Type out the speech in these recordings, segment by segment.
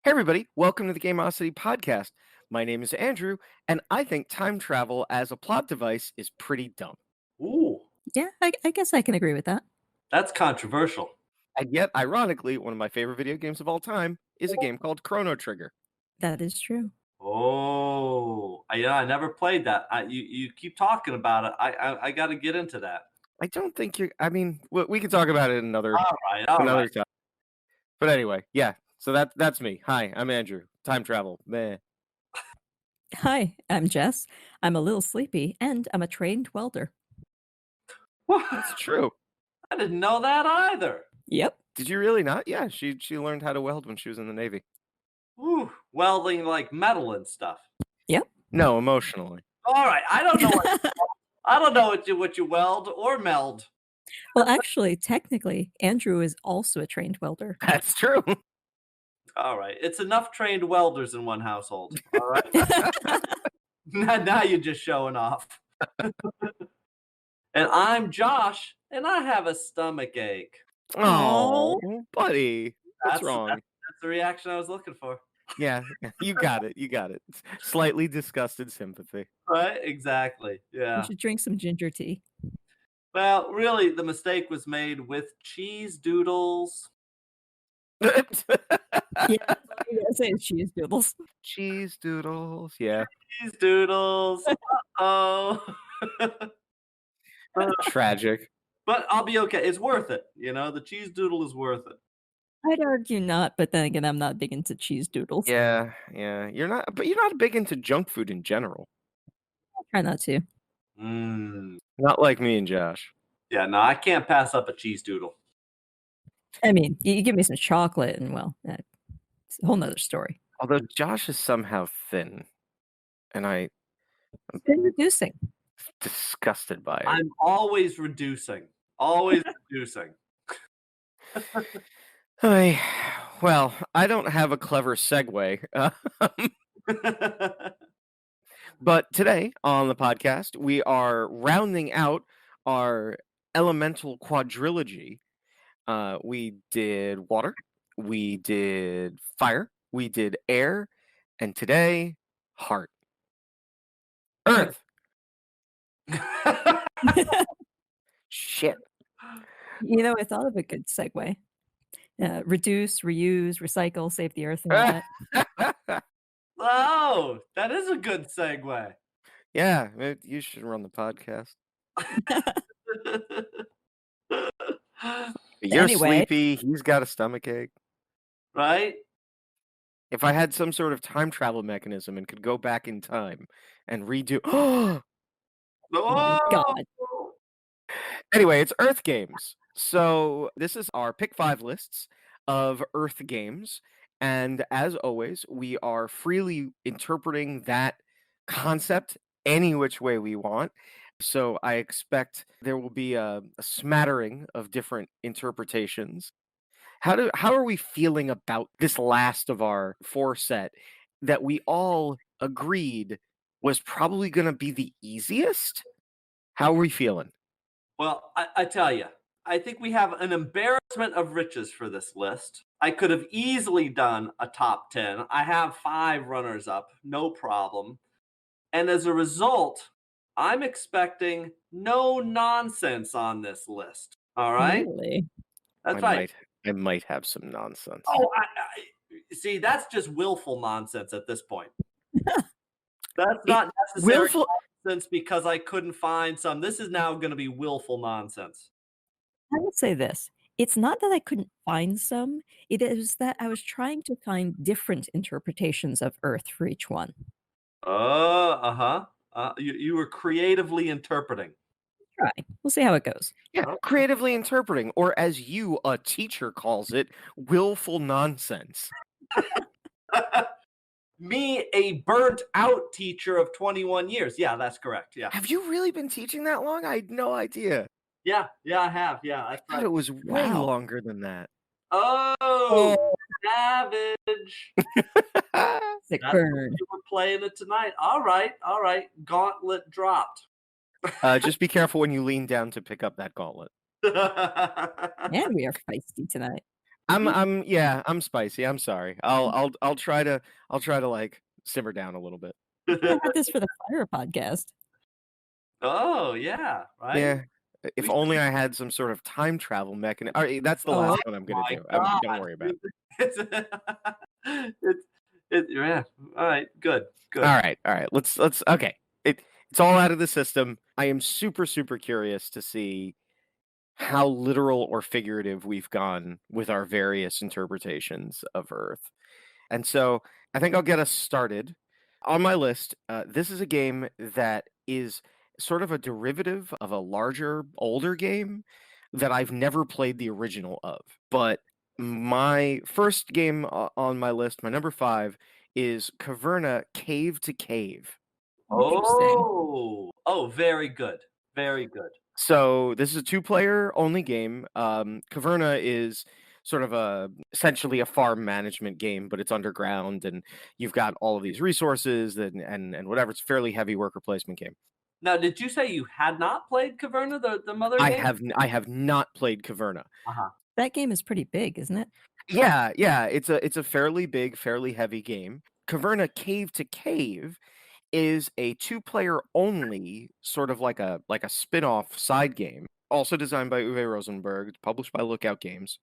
Hey, everybody, welcome to the Gameosity podcast. My name is Andrew, and I think time travel as a plot device is pretty dumb. Ooh, Yeah, I guess I can agree with that. that's controversial. And yet, ironically, one of my favorite video games of all time is a game called Chrono Trigger. That is true. Oh, I never played that. You keep talking about it. I got to get into that. I don't think we can talk about it another All right. time. But anyway, yeah, so that's me. Hi, I'm Andrew. Time travel. Meh. Hi, I'm Jess. I'm a little sleepy, and I'm a trained welder. That's true. I didn't know that either. Yep. Did you really not? Yeah, she learned how to weld when she was in the Navy. Ooh, welding like metal and stuff. Yep. No, emotionally. All right, I don't know. I don't know what you weld or meld. Well, actually, technically, Andrew is also a trained welder. That's true. All right, it's enough trained welders in one household. All right, now you're just showing off. And I'm Josh, and I have a stomach ache. Oh, buddy. What's wrong? That's the reaction I was looking for. Yeah, you got it. You got it. Slightly disgusted sympathy. Right? Exactly. You Yeah. should drink some ginger tea. Well, really, the mistake was made with cheese doodles. Yeah, that's all you gotta say is cheese doodles. Cheese doodles. Yeah. Cheese doodles. Oh. Tragic. But I'll be okay. It's worth it. The cheese doodle is worth it. I'd argue not, but then again, I'm not big into cheese doodles. Yeah. You're not big into junk food in general. I try not to. Not like me and Josh. Yeah, no, I can't pass up a cheese doodle. I mean, you give me some chocolate, and well, it's a whole nother story. Although Josh is somehow thin, and I'm It's been reducing. disgusted by it. I'm always reducing. Always reducing. Well, I don't have a clever segue. But today on the podcast, we are rounding out our elemental quadrilogy. We did water, we did fire, we did air, and today, heart. Earth. Shit. I thought of a good segue. Reduce, reuse, recycle, save the earth, and all that. Oh, that is a good segue. Yeah, you should run the podcast. You're Anyway. sleepy, he's got a stomachache. Right? If I had some sort of time travel mechanism and could go back in time and redo... Oh my God. Anyway, it's Earth games. So this is our pick 5 lists of Earth games. And as always, we are freely interpreting that concept any which way we want. So I expect there will be a smattering of different interpretations. How are we feeling about this last of our 4 set that we all agreed was probably going to be the easiest? How are we feeling? Well, I tell you, I think we have an embarrassment of riches for this list. I could have easily done a top 10. I have 5 runners up, no problem. And as a result, I'm expecting no nonsense on this list. All right? Really? That's right. I might have some nonsense. Oh, see, that's just willful nonsense at this point. That's not necessary willful nonsense because I couldn't find some. This is now going to be willful nonsense. I would say this. It's not that I couldn't find some. It is that I was trying to find different interpretations of Earth for each one. You were creatively interpreting. Try. We'll see how it goes. Yeah, creatively interpreting, or as you, a teacher, calls it, willful nonsense. Me, a burnt-out teacher of 21 years. Yeah, that's correct. Yeah. Have you really been teaching that long? I had no idea. Yeah, I have. Yeah, I thought it was way longer than that. Oh, savage. Sick burn. You were playing it tonight. All right. Gauntlet dropped. Just be careful when you lean down to pick up that gauntlet. And we are feisty tonight. I'm spicy. I'm sorry. I'll try to like simmer down a little bit. We should have had this for the fire podcast. Oh yeah, right. Yeah. If We only I had some sort of time travel mechanism. All right, that's the last one I'm gonna my do. God. Don't worry about it. It's, yeah. All right, good. All right. Let's okay. It's all out of the system. I am super curious to see how literal or figurative we've gone with our various interpretations of Earth. And so I think I'll get us started. On my list, this is a game that is sort of a derivative of a larger, older game that I've never played the original of. But my first game on my list, my number 5, is Caverna Cave to Cave. Interesting. Oh, very good. Very good. So this is a 2-player only game. Caverna is sort of essentially a farm management game, but it's underground, and you've got all of these resources and whatever. It's a fairly heavy worker placement game. Now, did you say you had not played Caverna, the mother game? I have not played Caverna. Uh-huh. That game is pretty big, isn't it? Yeah, it's a fairly big, fairly heavy game. Caverna Cave to Cave is a 2-player only, sort of like a spin-off side game, also designed by Uwe Rosenberg, published by Lookout Games.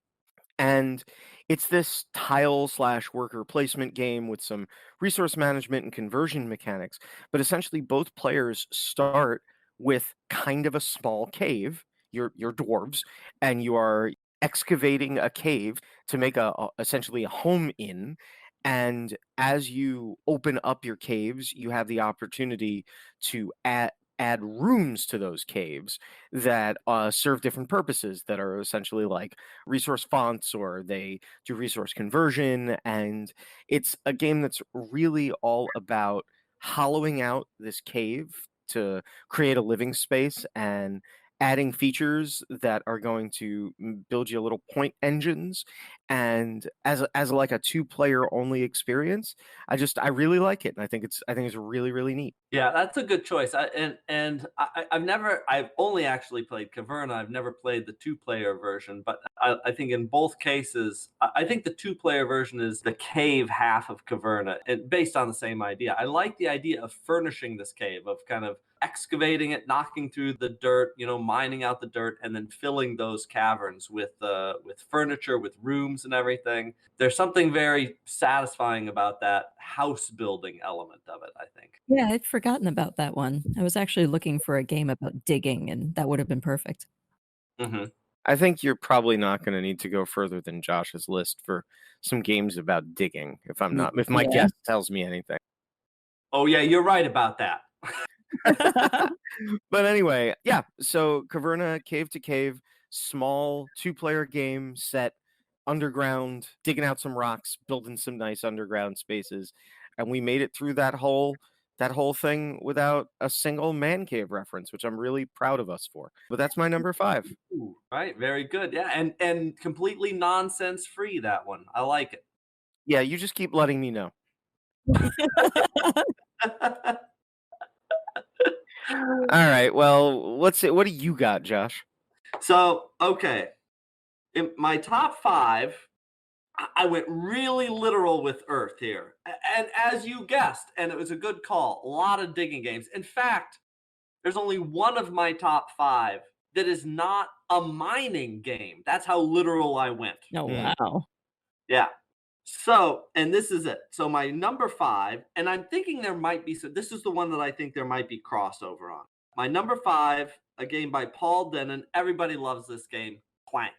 And it's this tile/worker placement game with some resource management and conversion mechanics. But essentially, both players start with kind of a small cave. You're dwarves, and you are excavating a cave to make essentially a home in. And as you open up your caves, you have the opportunity to add rooms to those caves that serve different purposes, that are essentially like resource fonts, or they do resource conversion. And it's a game that's really all about hollowing out this cave to create a living space and adding features that are going to build you little point engines. And as like a 2-player only experience, I really like it, and I think it's really neat. Yeah, that's a good choice. I've only actually played Caverna. I've never played the 2-player version, but I think in both cases, I think the 2-player version is the cave half of Caverna, and based on the same idea. I like the idea of furnishing this cave, of kind of excavating it, knocking through the dirt, mining out the dirt, and then filling those caverns with furniture, with rooms and everything. There's something very satisfying about that house building element of it, I think. Yeah, I'd forgotten about that one. I was actually looking for a game about digging, and that would have been perfect. Mm-hmm. I think you're probably not going to need to go further than Josh's list for some games about digging, if my Yeah. guess tells me anything. Oh yeah, you're right about that. But anyway, yeah, so Caverna Cave to Cave, small 2-player game set underground, digging out some rocks, building some nice underground spaces, and we made it through that whole thing without a single man cave reference, which I'm really proud of us for. But that's my number 5. Ooh, right, very good. Yeah, and completely nonsense free, that one. I like it. Yeah, you just keep letting me know. All right, well, let's see. What do you got, Josh? So, okay. In my top 5, I went really literal with Earth here. And as you guessed, and it was a good call, a lot of digging games. In fact, there's only one of my top 5 that is not a mining game. That's how literal I went. Oh, wow. Yeah. So, and this is it. So my number 5, and I'm thinking there might be this is the one that I think there might be crossover on. My number 5, a game by Paul Denon. Everybody loves this game, Clank.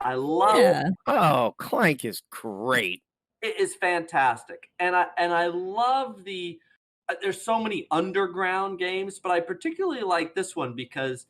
I love it. Oh, Clank is great. It is fantastic. And I love there's so many underground games, but I particularly like this one because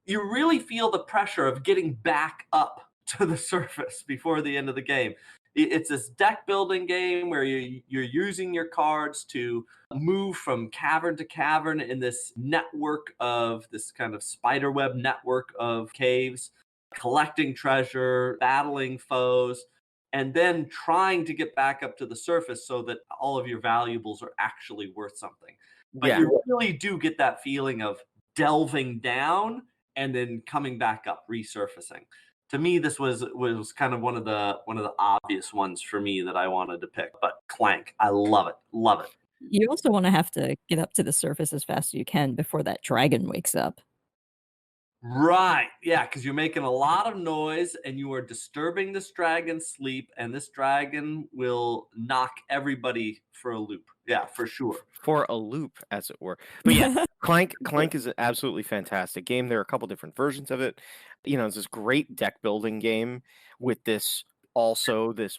you really feel the pressure of getting back up to the surface before the end of the game. It's this deck building game where you're using your cards to move from cavern to cavern in this network of this kind of spiderweb network of caves, collecting treasure, battling foes, and then trying to get back up to the surface so that all of your valuables are actually worth something. But you really do get that feeling of delving down and then coming back up, resurfacing. To me, this was kind of one of the obvious ones for me that I wanted to pick. But Clank, I love it, love it. You also want to have to get up to the surface as fast as you can before that dragon wakes up. Right. Yeah, because you're making a lot of noise and you are disturbing this dragon's sleep, and this dragon will knock everybody for a loop. Yeah, for sure. For a loop, as it were. But yeah, Clank is an absolutely fantastic game. There are a couple different versions of it. It's this great deck building game with this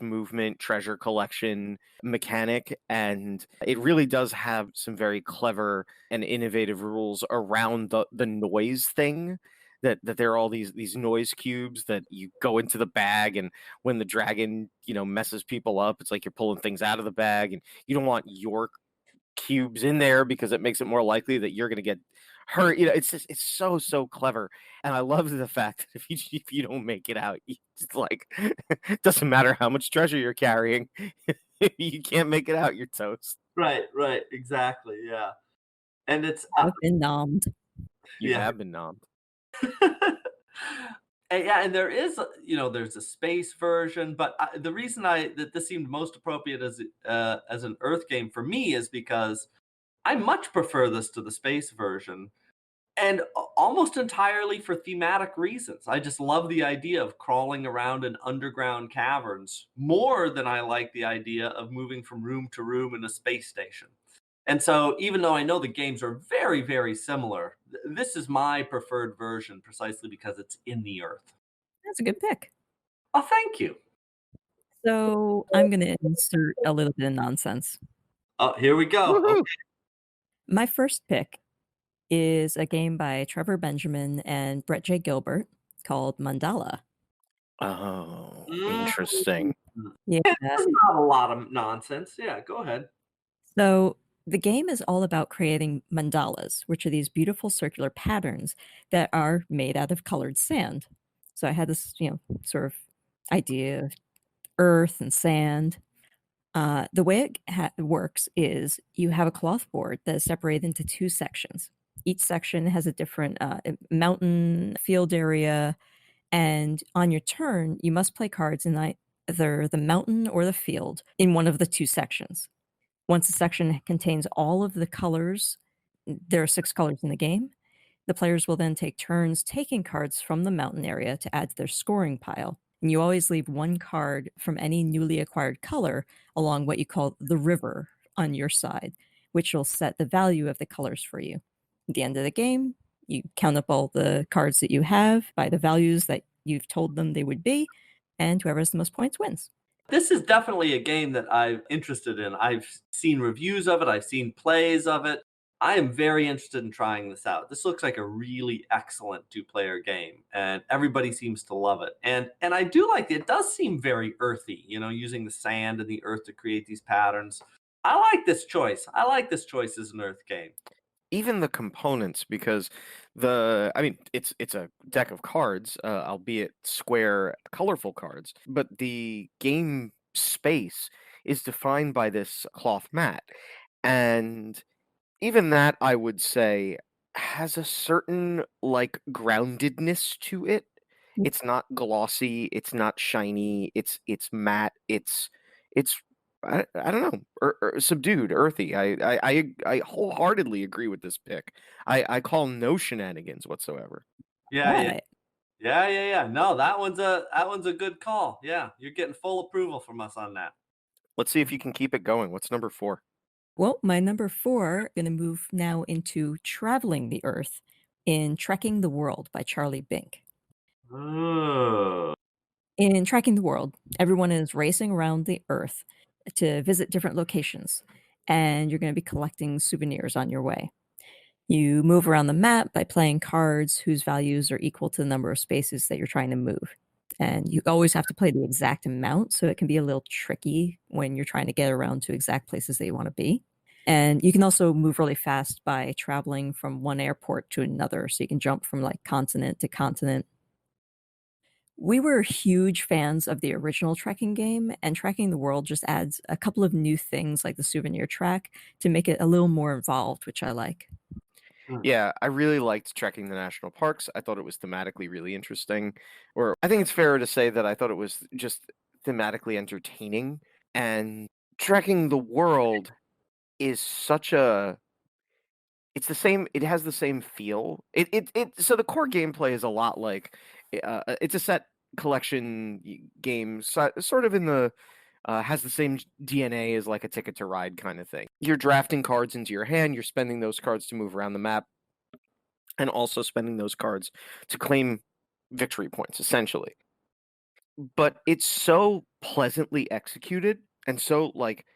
movement treasure collection mechanic, and it really does have some very clever and innovative rules around the noise thing. That there are all these noise cubes that you go into the bag, and when the dragon messes people up, it's like you're pulling things out of the bag, and you don't want your cubes in there because it makes it more likely that you're going to get hurt. It's so clever, and I love the fact that if you don't make it out, it's like doesn't matter how much treasure you're carrying, if you can't make it out, you're toast. Right, right, exactly. Yeah, and it's I've been nommed. You yeah. have been nommed. And yeah, and there's a space version, but the reason that this seemed most appropriate as an Earth game for me is because I much prefer this to the space version, and almost entirely for thematic reasons. I just love the idea of crawling around in underground caverns more than I like the idea of moving from room to room in a space station. And so, even though I know the games are very, very similar, this is my preferred version precisely because it's in the Earth. That's a good pick. Oh, thank you. So I'm going to insert a little bit of nonsense. Oh, here we go. Woohoo! Okay. My first pick is a game by Trevor Benjamin and Brett J. Gilbert called Mandala. Oh, interesting. Yeah. There's not a lot of nonsense. Yeah, go ahead. So the game is all about creating mandalas, which are these beautiful circular patterns that are made out of colored sand. So I had this, sort of idea of earth and sand. The way it works is you have a cloth board that is separated into two sections. Each section has a different mountain field area, and on your turn, you must play cards in either the mountain or the field in one of the two sections. Once a section contains all of the colors, there are 6 colors in the game, the players will then take turns taking cards from the mountain area to add to their scoring pile. And you always leave 1 card from any newly acquired color along what you call the river on your side, which will set the value of the colors for you. At the end of the game, you count up all the cards that you have by the values that you've told them they would be, and whoever has the most points wins. This is definitely a game that I'm interested in. I've seen reviews of it, I've seen plays of it. I am very interested in trying this out. This looks like a really excellent 2-player game, and everybody seems to love it. And I do like it. It does seem very earthy, using the sand and the earth to create these patterns. I like this choice. I like this choice as an Earth game. Even the components, because it's a deck of cards, albeit square, colorful cards, but the game space is defined by this cloth mat, and even that, I would say, has a certain groundedness to it. It's not glossy, it's not shiny, it's matte, it's I don't know, subdued, earthy. I wholeheartedly agree with this pick. I call no shenanigans whatsoever. Yeah, yeah. Right. Yeah. No, that one's a good call. Yeah, you're getting full approval from us on that. Let's see if you can keep it going. What's number 4? Well, my number 4, going to move now into Traveling the Earth in Trekking the World by Charlie Bink. Oh. In Trekking the World, everyone is racing around the Earth to visit different locations, and you're going to be collecting souvenirs on your way. You move around the map by playing cards whose values are equal to the number of spaces that you're trying to move. And you always have to play the exact amount, so it can be a little tricky when you're trying to get around to exact places that you want to be. And you can also move really fast by traveling from one airport to another, so you can jump from continent to continent. We were huge fans of the original Trekking game, and Trekking the World just adds a couple of new things like the souvenir track to make it a little more involved, which I like. Yeah, I really liked trekking the national parks. I thought it was thematically really interesting. Or I think it's fairer to say that I thought it was just thematically entertaining. And trekking the world is such a it's the same it has the same feel. So the core gameplay is a lot like it's a set collection game, sort of in the has the same DNA as like a Ticket to Ride kind of thing. You're drafting cards into your hand, you're spending those cards to move around the map, and also spending those cards to claim victory points, essentially. But it's so pleasantly executed, and so like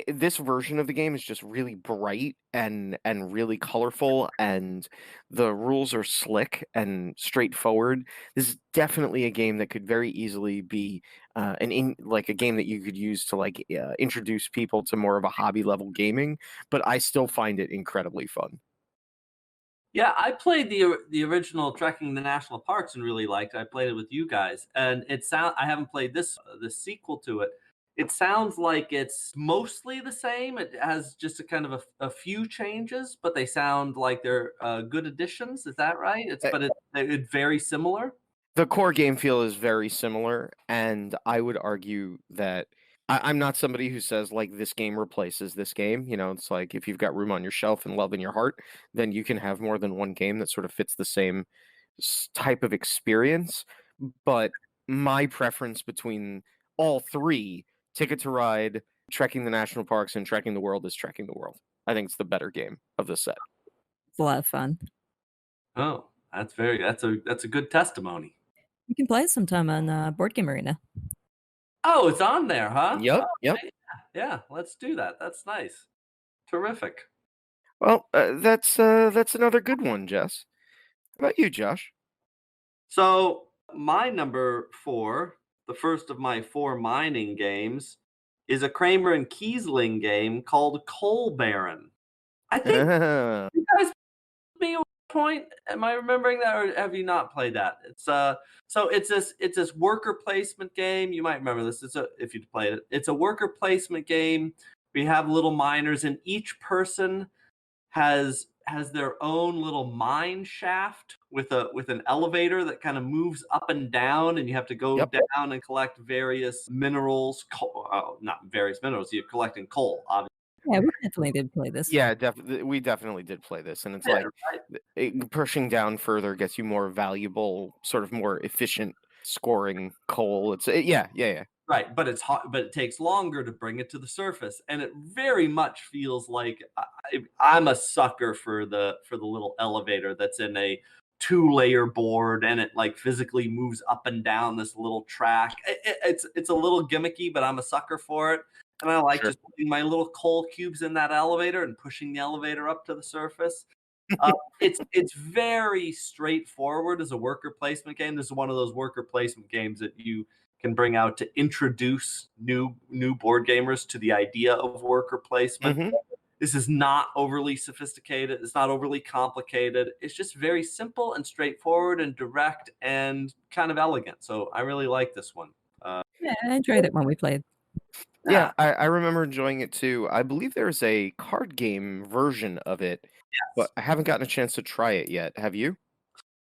this version of the game is just really bright and really colorful, and the rules are slick and straightforward. This is definitely a game that could very easily be like a game that you could use to like introduce people to more of a hobby level gaming, but I still find it incredibly fun. Yeah, I played the original Trekking the National Parks and really liked it. I played it with you guys, and I haven't played the sequel to it. It sounds like it's mostly the same. It has just a kind of a few changes, but they sound like they're good additions. Is that right? It's very similar. The core game feel is very similar, and I would argue that I'm not somebody who says like this game replaces this game. You know, it's like if you've got room on your shelf and love in your heart, then you can have more than one game that sort of fits the same type of experience. But my preference between all three, Ticket to Ride, Trekking the National Parks, and Trekking the World, is Trekking the World. I think it's the better game of the set. It's a lot of fun. Oh, that's a good testimony. You can play it sometime on Board Game Arena. Oh, it's on there, huh? Yep, Oh, yep. yeah, let's do that. That's nice. Terrific. Well, that's another good one, Jess. How about you, Josh? So my number four, the first of my four mining games, is a Kramer and Kiesling game called Coal Baron. I think you guys me at one point. Am I remembering that, or have you not played that? It's this worker placement game. You might remember this. If you played it, it's a worker placement game. We have little miners, and each person has their own little mine shaft with an elevator that kind of moves up and down, and you have to go Yep. down and collect various minerals. Not various minerals. You're collecting coal, obviously. Yeah, we definitely did play this. Yeah, we definitely did play this, and it's like pushing down further gets you more valuable, sort of more efficient scoring coal. Yeah. Right, but it's hot, but it takes longer to bring it to the surface, and it very much feels like I'm a sucker for the little elevator that's in a two-layer board, and it like physically moves up and down this little track. It's a little gimmicky, but I'm a sucker for it, and I like Sure. just putting my little coal cubes in that elevator and pushing the elevator up to the surface. It's very straightforward as a worker placement game. This is one of those worker placement games that you can bring out to introduce new board gamers to the idea of worker placement. Mhm. This is not overly sophisticated. It's not overly complicated. It's just very simple and straightforward and direct and kind of elegant. So I really like this one. Yeah, I enjoyed it when we played. Yeah, I remember enjoying it too. I believe there's a card game version of it, but I haven't gotten a chance to try it yet. Have you?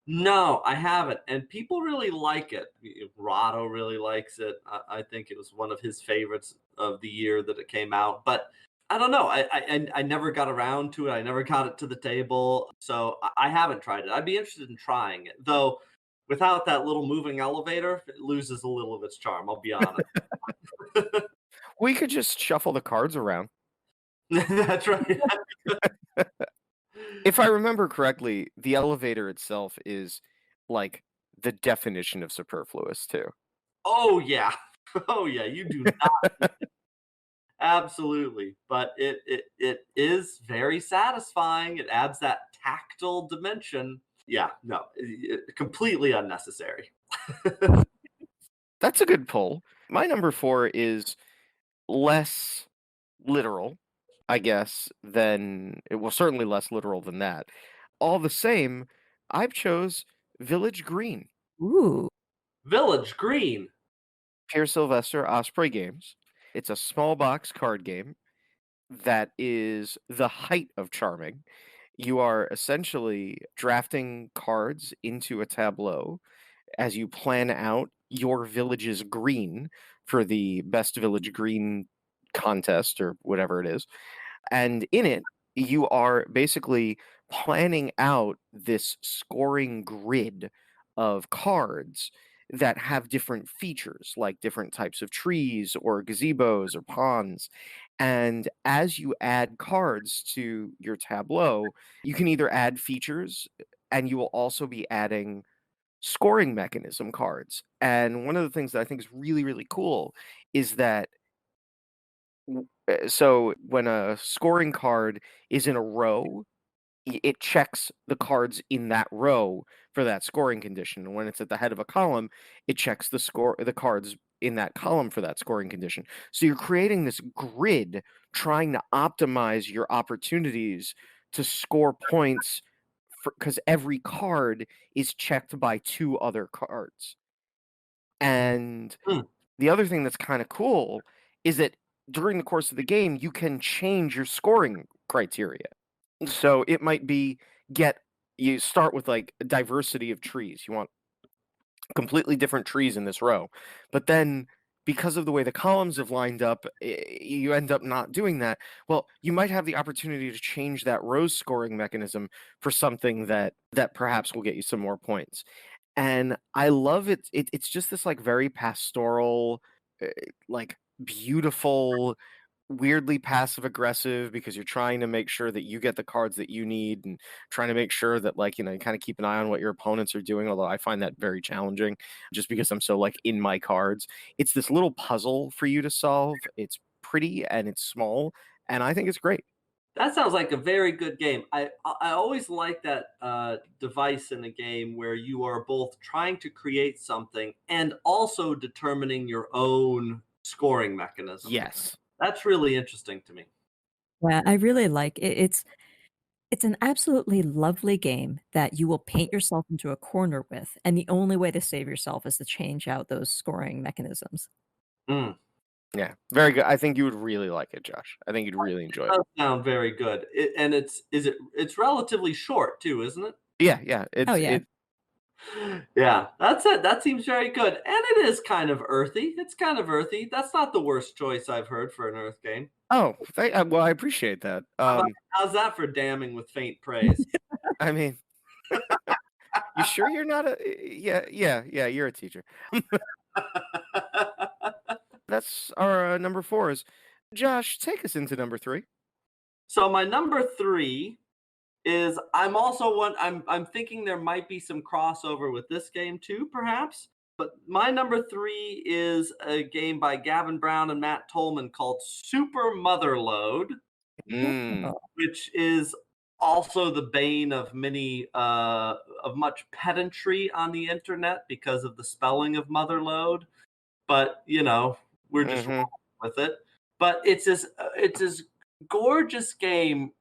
No, I haven't, and people really like it. Rado really likes it. I think it was one of his favorites of the year that it came out. But I don't know. I never got around to it. I never got it to the table, so I haven't tried it. I'd be interested in trying it, though. Without that little moving elevator, it loses a little of its charm. I'll be honest. We could just shuffle the cards around. That's right. If I remember correctly, the elevator itself is like the definition of superfluous too. Oh yeah. Oh yeah. You do not. Absolutely, but it is very satisfying. It adds that tactile dimension. Yeah, no, completely unnecessary. That's a good pull. My number 4 is less literal, I guess, than it was certainly less literal than that. All the same, I've chose Village Green. Ooh. Village Green. Pierre Sylvester Osprey Games. It's a small box card game that is the height of charming. you are essentially drafting cards into a tableau as you plan out your village's green for the best village green contest or whatever it is. And in it, you are basically planning out this scoring grid of cards that have different features, like different types of trees or gazebos or ponds. And as you add cards to your tableau, you can either add features and you will also be adding scoring mechanism cards. And one of the things that I think is really, really cool is that so when a scoring card is in a row, it checks the cards in that row for that scoring condition. And when it's at the head of a column, it checks the cards in that column for that scoring condition. So you're creating this grid trying to optimize your opportunities to score points because every card is checked by two other cards. And the other thing that's kind of cool is that during the course of the game, you can change your scoring criteria. So it might be you start with like a diversity of trees. You want completely different trees in this row. But then because of the way the columns have lined up, you end up not doing that. Well, you might have the opportunity to change that row's scoring mechanism for something that perhaps will get you some more points. And I love it. It's just this like very pastoral, like beautiful, weirdly passive aggressive because you're trying to make sure that you get the cards that you need and trying to make sure that like, you know, you kind of keep an eye on what your opponents are doing, although I find that very challenging just because I'm so like in my cards. It's this little puzzle for you to solve. It's pretty and it's small, and I think it's great. That sounds like a very good game. I always like that device in a game where you are both trying to create something and also determining your own scoring mechanism. Yes. That's really interesting to me. Yeah, I really like it. It's an absolutely lovely game that you will paint yourself into a corner with, and the only way to save yourself is to change out those scoring mechanisms. Mm. Yeah, very good. I think you would really like it, Josh. I think you'd really enjoy it. Does sound very good. And it's relatively short too, isn't it? Yeah. Oh, yeah. Yeah, that's it. That seems very good. And it is kind of earthy. It's kind of earthy. That's not the worst choice I've heard for an Earth game. Well, I appreciate that. How's that for damning with faint praise? I mean, you sure you're not a yeah, you're a teacher. That's our number 4 is Josh, take us into number 3. So my number 3 is I'm thinking there might be some crossover with this game too, perhaps. But my number 3 is a game by Gavin Brown and Matt Tolman called Super Motherload, Mm. which is also the bane of much pedantry on the internet because of the spelling of Motherload. But you know, we're just rolling with it. But it's this gorgeous game.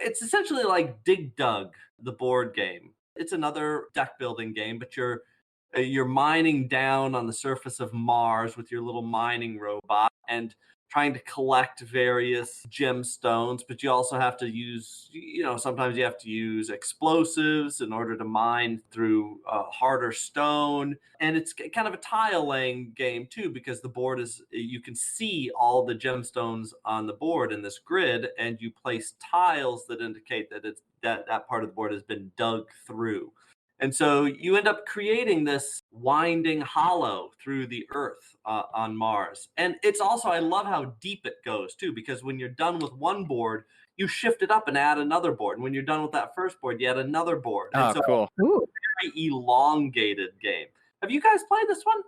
It's essentially like Dig Dug, the board game. It's another deck building game, but you're mining down on the surface of Mars with your little mining robot and trying to collect various gemstones, but you also have to use, sometimes you have to use explosives in order to mine through harder stone. And it's kind of a tile laying game too, because the board you can see all the gemstones on the board in this grid, and you place tiles that indicate that that part of the board has been dug through. And so you end up creating this winding hollow through the Earth on Mars. And it's also, I love how deep it goes too, because when you're done with one board, you shift it up and add another board. And when you're done with that first board, you add another board. Oh, and so cool. Ooh, it's a very elongated game. Have you guys played this one?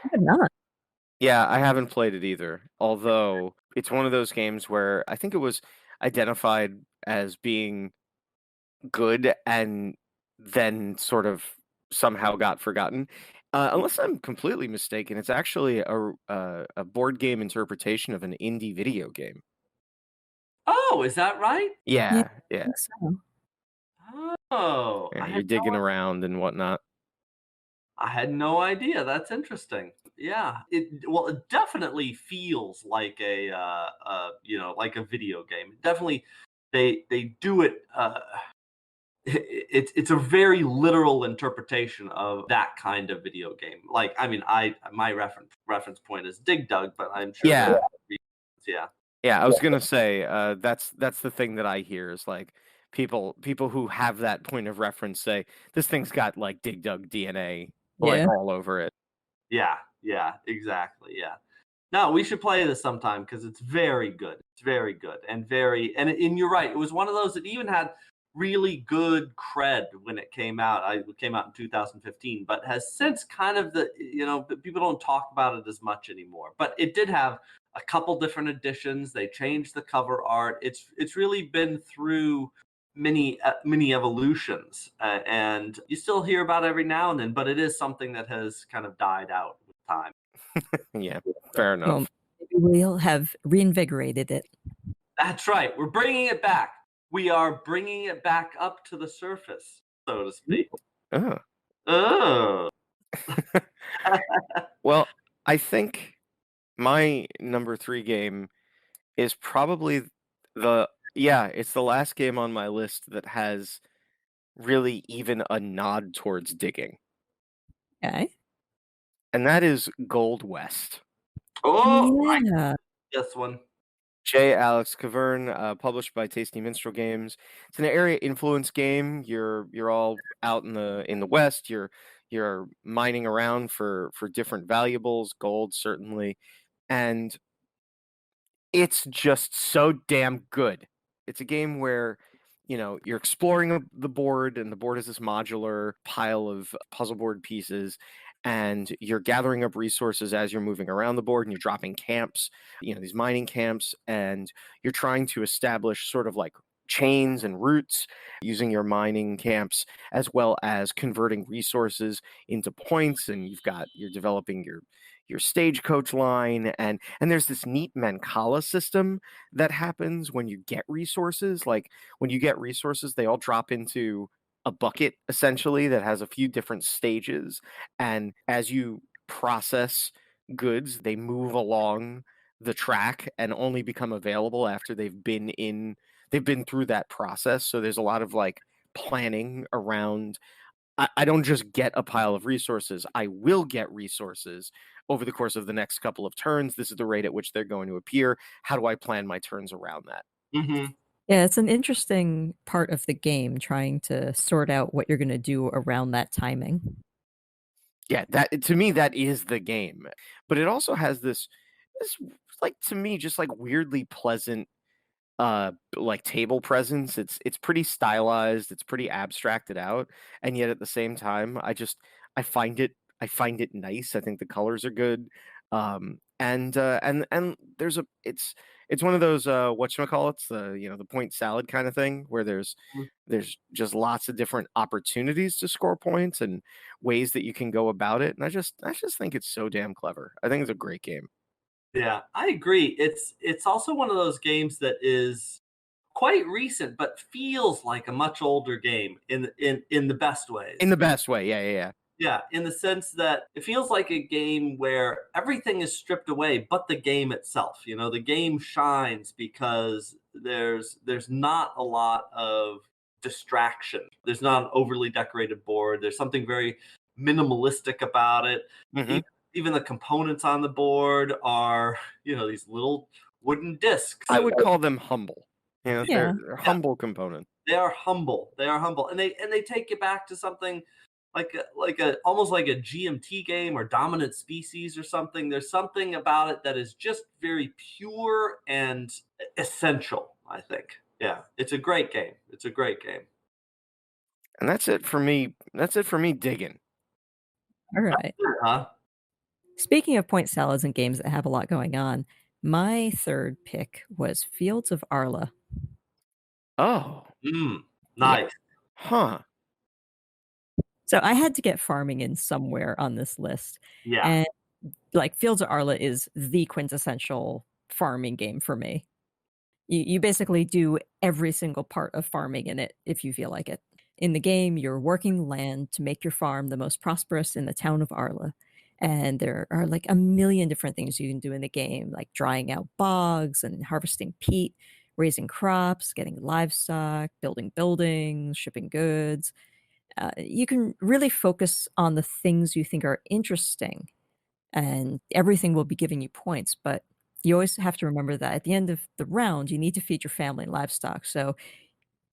I have not. Yeah, I haven't played it either. Although it's one of those games where I think it was identified as being good and then sort of somehow got forgotten. Unless I'm completely mistaken, it's actually a board game interpretation of an indie video game. Oh, is that right? Yeah. I think so. Oh, Yeah, you're digging around and whatnot. I had no idea. That's interesting. Yeah, it definitely feels like like a video game. It definitely they do it. It's a very literal interpretation of that kind of video game. Like, I mean, my reference point is Dig Dug, but I'm sure Yeah. there are reasons, yeah. Yeah, I was gonna say, that's the thing that I hear is like people who have that point of reference say this thing's got like Dig Dug DNA like Yeah. all over it. Yeah, exactly. Yeah. No, we should play this sometime because it's very good. It's very good and you're right. It was one of those that even had really good cred when it came out. It came out in 2015, but has since kind of people don't talk about it as much anymore. But it did have a couple different editions. They changed the cover art. It's really been through many evolutions, and you still hear about it every now and then. But it is something that has kind of died out with time. Yeah, fair Well, enough. maybe we'll have reinvigorated it. That's right. We're bringing it back. We are bringing it back up to the surface, so to speak. Oh. Oh. Well, I think my number 3 game is probably it's the last game on my list that has really even a nod towards digging. Okay. And that is Gold West. Oh, Yeah. this one. J. Alex Cavern, published by Tasty Minstrel Games. It's an area influence game. You're all out in the West. You're mining around for different valuables, gold certainly, and it's just so damn good. It's a game where you're exploring the board, and the board is this modular pile of puzzle board pieces, and you're gathering up resources as you're moving around the board, and you're dropping camps, these mining camps, and you're trying to establish sort of like chains and routes using your mining camps, as well as converting resources into points, and you're developing your stagecoach line, and there's this neat Mancala system that happens when you get resources. Like, when you get resources, they all drop into a bucket essentially that has a few different stages, and as you process goods, they move along the track and only become available after they've been through that process. So there's a lot of like planning around. I don't just get a pile of resources. I will get resources over the course of the next couple of turns. This is the rate at which they're going to appear. How do I plan my turns around that? Mm-hmm. Yeah, it's an interesting part of the game trying to sort out what you're going to do around that timing. Yeah, that to me that is the game. But it also has this like, to me, just like weirdly pleasant like table presence. It's pretty stylized, it's pretty abstracted out, and yet at the same time I find it nice. I think the colors are good. And there's it's one of those whatchamacallits, the point salad kind of thing, where there's just lots of different opportunities to score points and ways that you can go about it. And I just think it's so damn clever. I think it's a great game. Yeah, I agree. It's also one of those games that is quite recent, but feels like a much older game in the best ways. In the best way. Yeah. Yeah, in the sense that it feels like a game where everything is stripped away but the game itself. The game shines because there's not a lot of distraction. There's not an overly decorated board. There's something very minimalistic about it. Mhm. Even the components on the board are, these little wooden discs. I would call them humble. Yeah. They're humble components. They are humble. They are humble, and they take you back to something like a almost like a GMT game or Dominant Species or something. There's something about it that is just very pure and essential, I think. Yeah, it's a great game. It's a great game. And that's it for me. That's it for me digging. All right. Huh? Speaking of point salads and games that have a lot going on, my third pick was Fields of Arle. Oh. Nice. Huh. So I had to get farming in somewhere on this list. Yeah. And like Fields of Arle is the quintessential farming game for me. You basically do every single part of farming in it if you feel like it. In the game, you're working land to make your farm the most prosperous in the town of Arle. And there are like a million different things you can do in the game, like drying out bogs and harvesting peat, raising crops, getting livestock, building buildings, shipping goods. You can really focus on the things you think are interesting, and everything will be giving you points. But you always have to remember that at the end of the round, you need to feed your family and livestock. So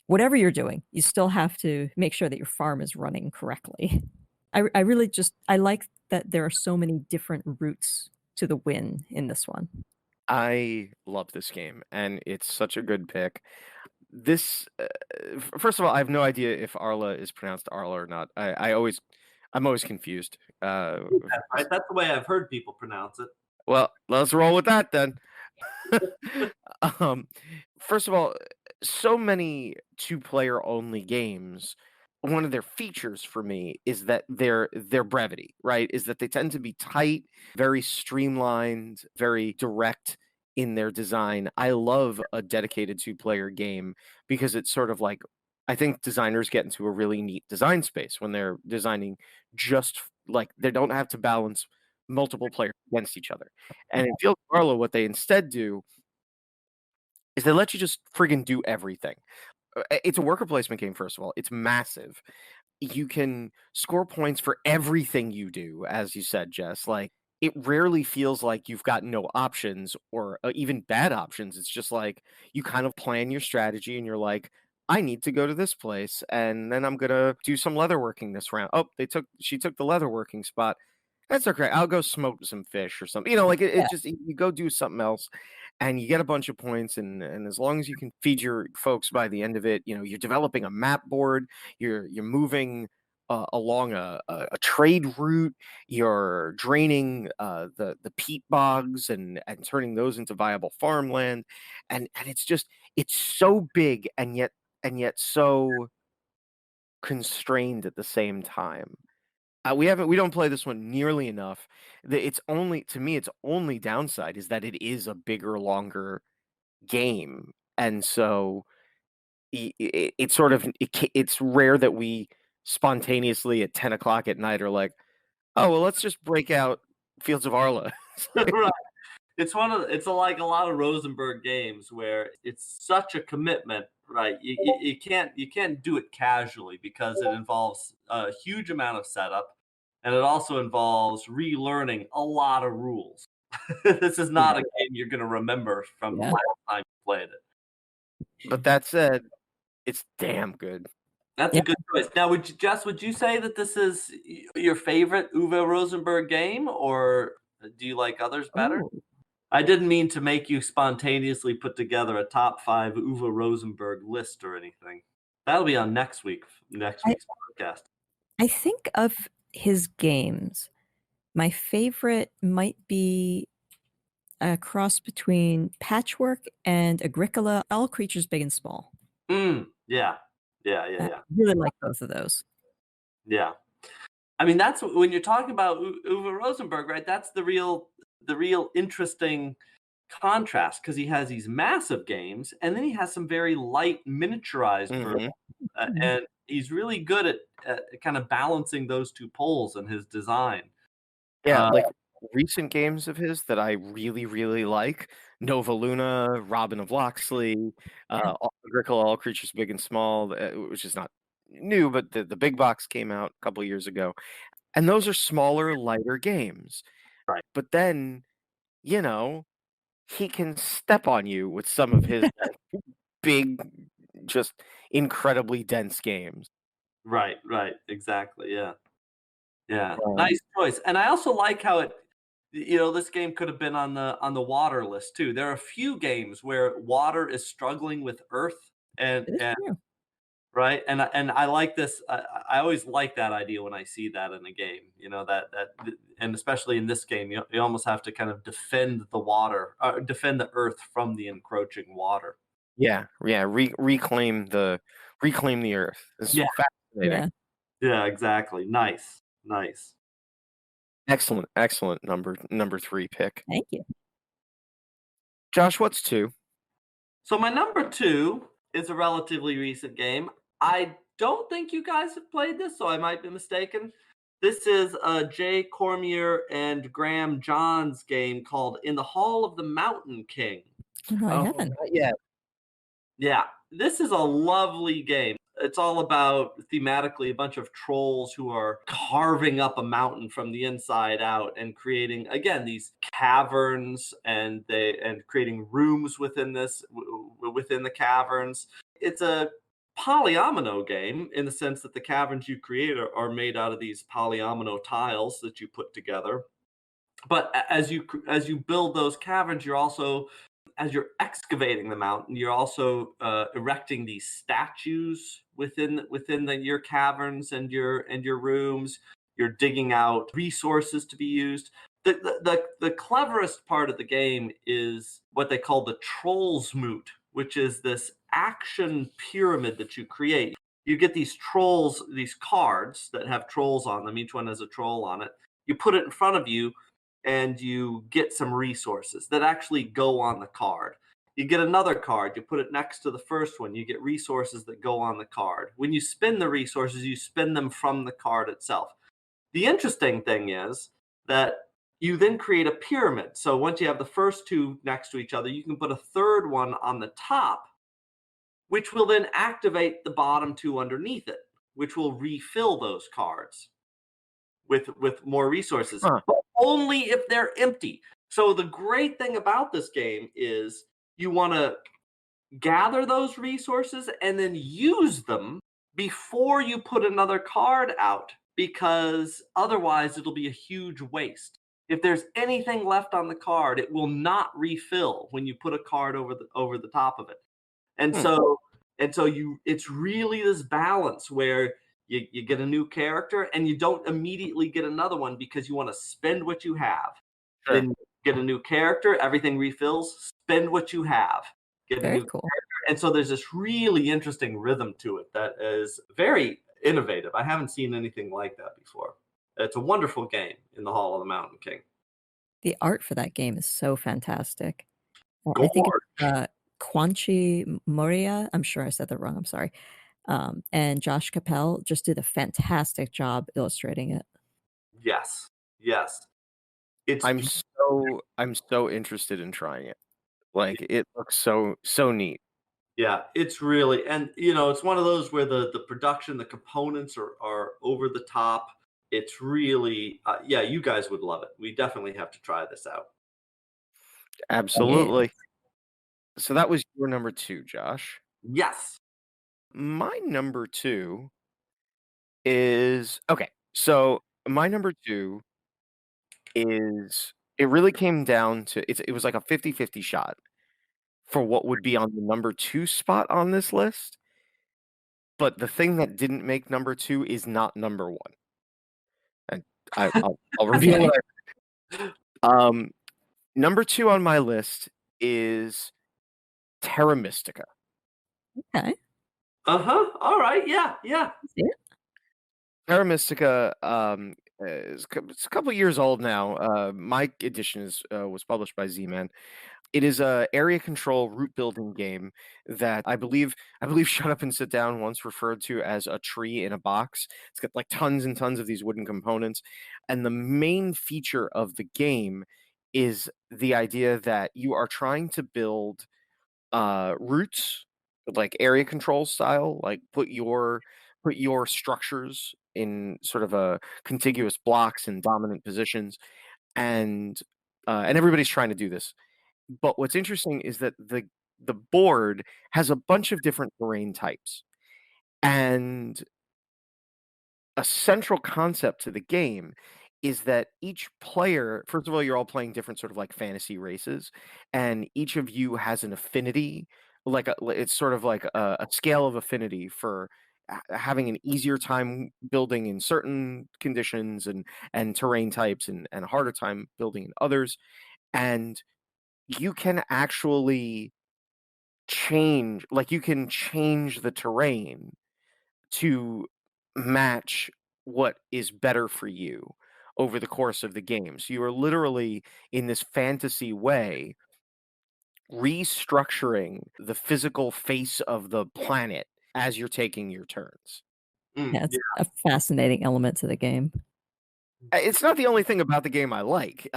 whatever you're doing, you still have to make sure that your farm is running correctly. I really I like that there are so many different routes to the win in this one. I love this game, and it's such a good pick. This, first of all, I have no idea if Arla is pronounced Arla or not. I'm always confused. Right? That's the way I've heard people pronounce it. Well, let's roll with that then. um, first of all, so many two-player only games, one of their features for me is that their brevity, right? Is that they tend to be tight, very streamlined, very direct in their design. I love a dedicated two-player game because it's sort of like I think designers get into a really neat design space when they're designing just like they don't have to balance multiple players against each other. And in Field of Arlo, what they instead do is they let you just friggin' do everything. It's a worker placement game, first of all. It's massive. You can score points for everything you do, as you said, Jess. Like, it rarely feels like you've got no options or even bad options. It's just like you kind of plan your strategy and you're like, I need to go to this place and then I'm gonna do some leatherworking this round. Oh, she took the leatherworking spot. That's okay. I'll go smoke some fish or something. Like Yeah. it just you go do something else and you get a bunch of points and as long as you can feed your folks by the end of it, you're developing a map board, you're moving along a trade route, you're draining the peat bogs and turning those into viable farmland, and it's so big and yet so constrained at the same time. We don't play this one nearly enough. It's only to me, its only downside is that it is a bigger, longer game, and so it's sort of it's rare that we spontaneously at 10 o'clock at night are like, oh well, let's just break out Fields of Arla. Right. It's like a lot of Rosenberg games where it's such a commitment, right? You can't do it casually because it involves a huge amount of setup, and it also involves relearning a lot of rules. This is not a game you're going to remember from the Yeah. last time you played it. But that said, it's damn good. That's Yeah. a good choice. Now, would you say that this is your favorite Uwe Rosenberg game, or do you like others better? Oh, I didn't mean to make you spontaneously put together a top 5 Uwe Rosenberg list or anything. That'll be on next I week's podcast. I think of his games, my favorite might be a cross between Patchwork and Agricola, All Creatures Big and Small. Yeah. I really like both of those. Yeah. I mean, that's when you're talking about Uwe Rosenberg, right? That's the real interesting contrast because he has these massive games and then he has some very light miniaturized versions. Mhm. And he's really good at kind of balancing those two poles in his design. Yeah, Uh, like recent games of his that I really, really like, Nova Luna, Robin of Locksley, Agricola, All Creatures Big and Small, which is not new, but the big box came out a couple years ago. And those are smaller, lighter games. Right. But then, you know, he can step on you with some of his big, just incredibly dense games. Right, exactly, yeah. Yeah, Um, nice choice, and I also like how this game could have been on the water list too. There are a few games where water is struggling with earth and It is true. right, and I like this. I always like that idea when I see that in a game. And especially in this game, you almost have to kind of defend the water, defend the earth from the encroaching water. yeah, reclaim the earth. It's Yeah, fascinating. Yeah. yeah, exactly. Nice. Excellent number 3 pick. Thank you. Josh, what's 2? So my number 2 is a relatively recent game. I don't think you guys have played this, so I might be mistaken. This is Jay Cormier and Graham John's game called In the Hall of the Mountain King. No, I haven't. Not yet. Yeah, this is a lovely game. It's all about thematically a bunch of trolls who are carving up a mountain from the inside out and creating again these caverns and creating rooms within within the caverns. It's a polyomino game in the sense that the caverns you create are made out of these polyomino tiles that you put together. But as you build those caverns, you're also as you're excavating the mountain, you're also erecting these statues your caverns and your rooms. You're digging out resources to be used. The cleverest part of the game is what they call the trolls moot, which is this action pyramid that you create. You get these trolls, these cards that have trolls on them. Each one has a troll on it. You put it in front of you, and you get some resources that actually go on the card. You get another card, you put it next to the first one, you get resources that go on the card. When you spin the resources, you spin them from the card itself. The interesting thing is that you then create a pyramid. So once you have the first two next to each other, you can put a third one on the top, which will then activate the bottom two underneath it, which will refill those cards with more resources, Huh. but only if they're empty. So the great thing about this game is you want to gather those resources and then use them before you put another card out, because otherwise it'll be a huge waste. If there's anything left on the card, it will not refill when you put a card over the top of it. And Hmm. so you it's really this balance where you get a new character and you don't immediately get another one because you want to spend what you have. Sure. Then get a new character, everything refills, spend what you have, get a Very new cool. and so there's this really interesting rhythm to it that is very innovative. I haven't seen anything like that before. It's a wonderful game in the Hall of the Mountain King. The art for that game is so fantastic. I think it's, Gorge. Quanchi Moria, I'm sure I said that wrong, I'm sorry, and Josh Capel just did a fantastic job illustrating it. Yes. Yes. It's I'm so interested in trying it. Like, it looks so neat. Yeah, it's really and, it's one of those where the production, the components are over the top. It's really yeah, you guys would love it. We definitely have to try this out. It Absolutely. So that was your number 2, Josh. Yes. My number 2 is okay, so my number 2 is it really came down to it was like a 50-50 shot for what would be on the number 2 spot on this list, but the thing that didn't make number 2 is not number 1, and I'll reveal okay, what I number 2 on my list is Terra Mystica. okay. Uh-huh. All right. Yeah, yeah. See it? Terra Mystica, it's a couple years old now. My edition was published by Z-Man. It is a area control route building game that I believe Shut Up and Sit Down once referred to as a tree in a box. It's got like tons and tons of these wooden components, and the main feature of the game is the idea that you are trying to build routes like area control style, like put your structures in sort of a contiguous blocks and dominant positions, and everybody's trying to do this. But what's interesting is that the board has a bunch of different terrain types, and a central concept to the game is that each player, first of all, you're all playing different sort of like fantasy races, and each of you has an affinity, it's sort of like a scale of affinity for having an easier time building in certain conditions and terrain types and a harder time building in others. And you can actually you can change the terrain to match what is better for you over the course of the game. So you are literally in this fantasy way restructuring the physical face of the planet as you're taking your turns. Mm, Yeah, it's yeah. a fascinating element to the game. It's not the only thing about the game I like.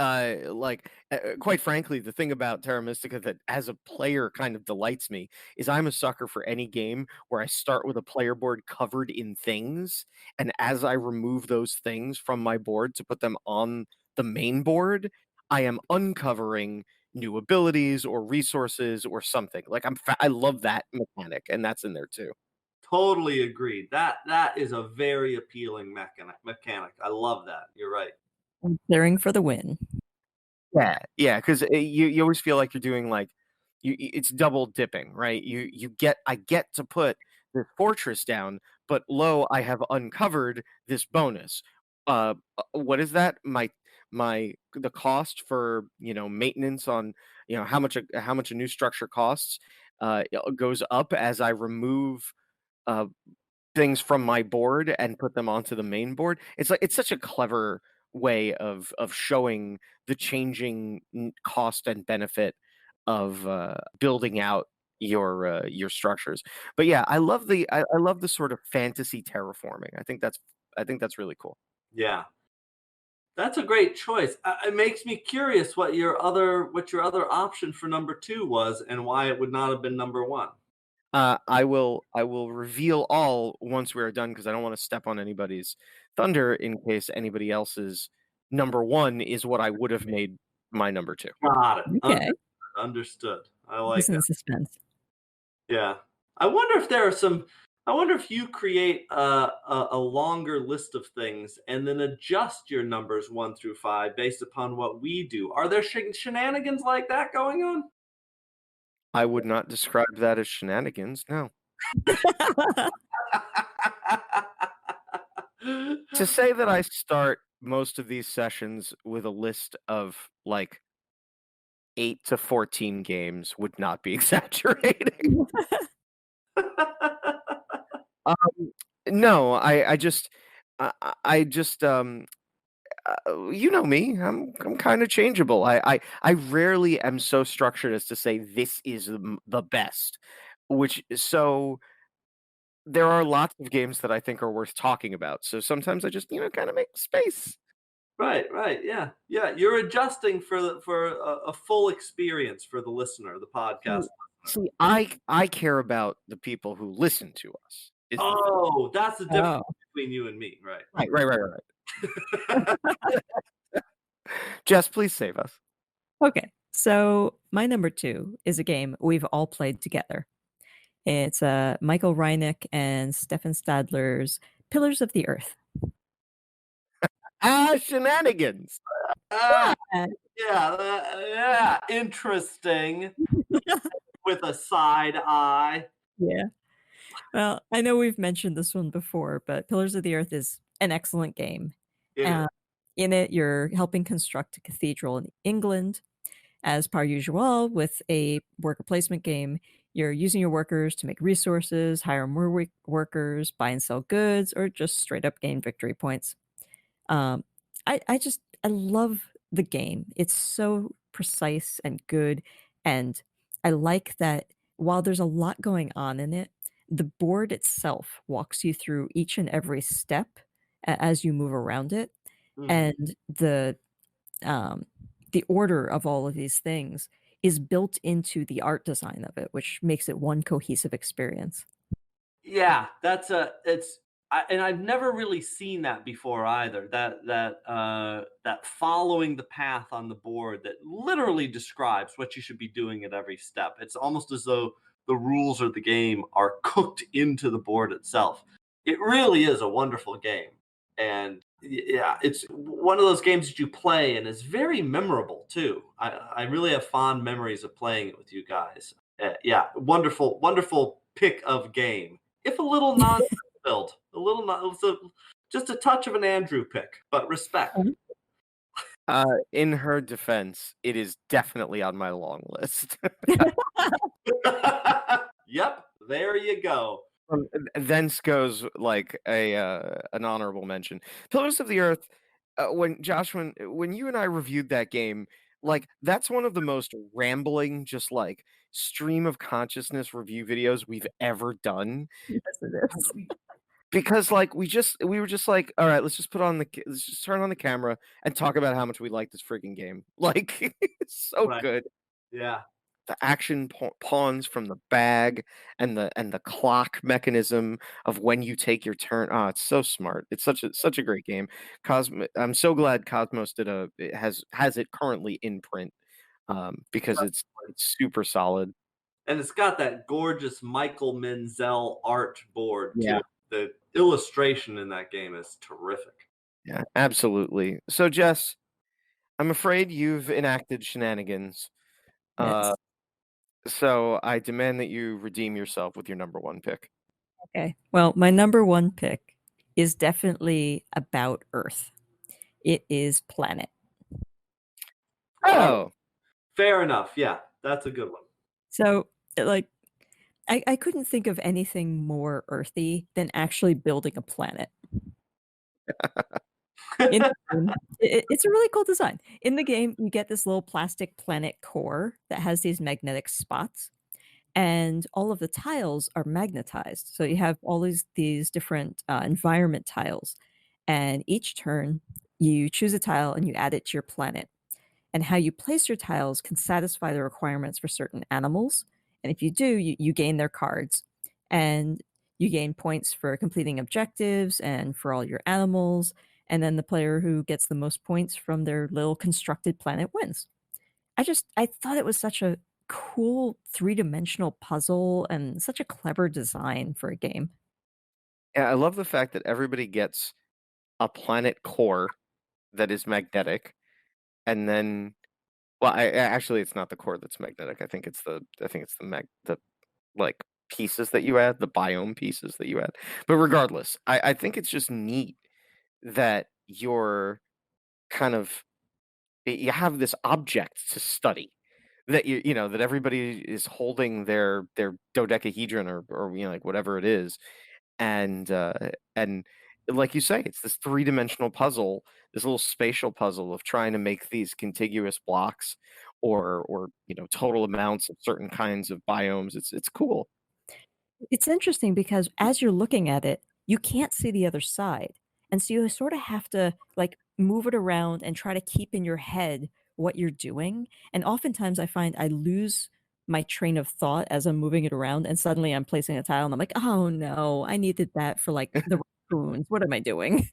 Quite frankly, the thing about Terra Mystica that as a player kind of delights me is I'm a sucker for any game where I start with a player board covered in things, and as I remove those things from my board to put them on the main board, I am uncovering new abilities or resources or something. Like I love that mechanic, and that's in there too. Totally agreed. That is a very appealing mechanic. I love that. You're right. Clearing for the win. Yeah, because you always feel like you're doing like it's double dipping, right? I get to put this fortress down, but lo, I have uncovered this bonus. What is that? The cost for maintenance on how much a new structure costs goes up as I remove uh, things from my board and put them onto the main board. It's such a clever way of showing the changing cost and benefit of building out your structures. But yeah, I love the sort of fantasy terraforming. I think that's really cool. Yeah. That's a great choice. It makes me curious what your other option for number 2 was and why it would not have been number 1. I will reveal all once we're done because I don't want to step on anybody's thunder in case anybody else's number one is what I would have made my number two. Got it. Okay. Understood. I like Listen that. to suspense. Yeah. I wonder if there are some. I wonder if you create a longer list of things and then adjust your numbers 1 through 5 based upon what we do. Are there shenanigans like that going on? I would not describe that as shenanigans. No. To say that I start most of these sessions with a list of like 8 to 14 games would not be exaggerating. No, I just you know me. I'm kind of changeable. I rarely am so structured as to say this is the best. Which so there are lots of games that I think are worth talking about. So sometimes I just kind of make space. Right, yeah, yeah. You're adjusting for a full experience for the listener, the podcast. See, I care about the people who listen to us. Is the thing. Oh, that's the difference Oh, between you and me, right? Right. Jess, please save us. okay. So my number 2 is a game we've all played together. It's Michael Reinick and Stefan Stadler's Pillars of the Earth. Shenanigans. Ah, yeah, interesting. With a side eye. Yeah. Well, I know we've mentioned this one before, but Pillars of the Earth is an excellent game. It is. In it, you're helping construct a cathedral in England. As per usual, with a worker placement game, you're using your workers to make resources, hire more workers, buy and sell goods, or just straight up gain victory points. Um, I love the game. It's so precise and good, and I like that while there's a lot going on in it, the board itself walks you through each and every step as you move around it, Mhm. and the order of all of these things is built into the art design of it, which makes it one cohesive experience. Yeah, and I've never really seen that before either. That following the path on the board that literally describes what you should be doing at every step. It's almost as though the rules of the game are cooked into the board itself. It really is a wonderful game. And yeah, it's one of those games that you play and it's very memorable too. I really have fond memories of playing it with you guys. Yeah, wonderful pick of game. If a little non-filled, a little not, just a touch of an Andrew pick, but respect. In her defense, it is definitely on my long list. Yep, there you go. Thence goes like an honorable mention. Pillars of the Earth. When you and I reviewed that game, like that's one of the most rambling, just like stream of consciousness review videos we've ever done. Yes, it is. because like we were just like, all right, let's just let's just turn on the camera and talk about how much we like this freaking game. Like it's so Right. good. Yeah. The action pawns from the bag and the clock mechanism of when you take your turn. Oh, it's so smart. It's such a great game. I'm so glad Cosmos has it currently in print, because it's super solid. And it's got that gorgeous Michael Menzel art board Yeah. too. The illustration in that game is terrific. Yeah, absolutely. So Jess, I'm afraid you've enacted shenanigans. Yes. Uh, so I demand that you redeem yourself with your number one pick. Okay. Well, my number one pick is definitely about Earth. It is Planet. All right. Oh, Fair enough. Yeah, that's a good one. So, like, I couldn't think of anything more earthy than actually building a planet. In the game, it's a really cool design. In the game, you get this little plastic planet core that has these magnetic spots, and all of the tiles are magnetized. So you have all these different environment tiles, and each turn you choose a tile and you add it to your planet. And how you place your tiles can satisfy the requirements for certain animals. And if you do, you gain their cards. And you gain points for completing objectives and for all your animals. And then the player who gets the most points from their little constructed planet wins. I thought it was such a cool three-dimensional puzzle and such a clever design for a game. yeah, I love the fact that everybody gets a planet core that is magnetic, and then, well, actually, it's not the core that's magnetic. I think it's the like pieces that you add, the biome pieces that you add. But regardless, I think it's just neat that you're kind of you have this object to study, that that everybody is holding their dodecahedron, or like whatever it is, and and like you say, it's this three-dimensional puzzle, this little spatial puzzle of trying to make these contiguous blocks, or total amounts of certain kinds of biomes. It's cool. It's interesting because as you're looking at it, you can't see the other side. And so you sort of have to like move it around and try to keep in your head what you're doing. And oftentimes I find I lose my train of thought as I'm moving it around and suddenly I'm placing a tile and I'm like, "Oh no, I needed that for like the raccoons. What am I doing?"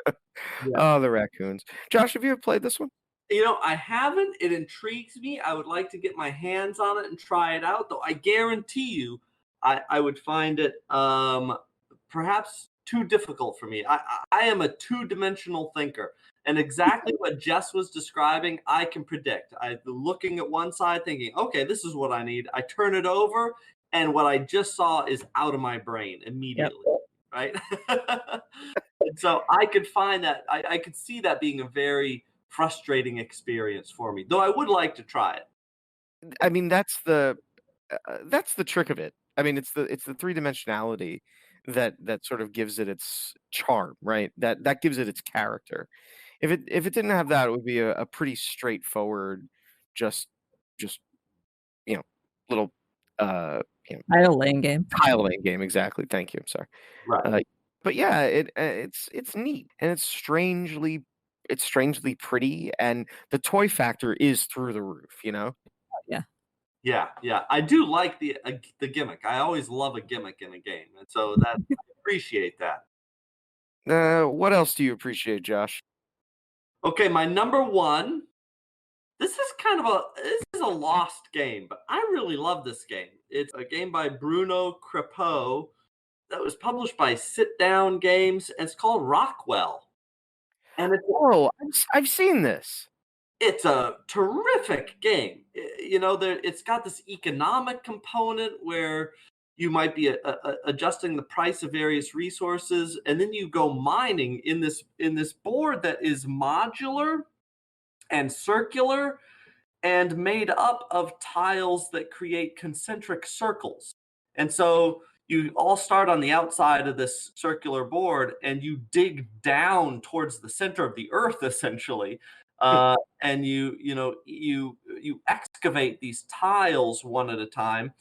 Yeah. Oh, the raccoons. Josh, have you ever played this one? I haven't. It intrigues me. I would like to get my hands on it and try it out, though I guarantee you I would find it perhaps too difficult for me. I am a two-dimensional thinker. And exactly what Jess was describing, I can predict. I looking at one side thinking, okay, this is what I need. I turn it over, and what I just saw is out of my brain Yep. immediately. Right? And so I could find that I could see that being a very frustrating experience for me, though I would like to try it. I mean, that's the trick of it. I mean, it's the three-dimensionality that sort of gives it its charm, right? That gives it its character. If it didn't have that, it would be a pretty straightforward, just you know, little you know, Tile laying game. tile laying game. Exactly. Thank you. I'm sorry. Right. Uh, but yeah, it's neat, and it's strangely pretty, and the toy factor is through the roof. Yeah. Yeah, yeah. I do like the gimmick. I always love a gimmick in a game, and so that I appreciate that. What else do you appreciate, Josh? Okay, my number one. This is a lost game, but I really love this game. It's a game by Bruno Crepeau that was published by Sit Down Games, and it's called Rockwell. And Oh, I've seen this. it's a terrific game. It's got this economic component where you might be adjusting the price of various resources, and then you go mining in this board that is modular and circular and made up of tiles that create concentric circles. And so you all start on the outside of this circular board and you dig down towards the center of the earth essentially. And you excavate these tiles one at a time,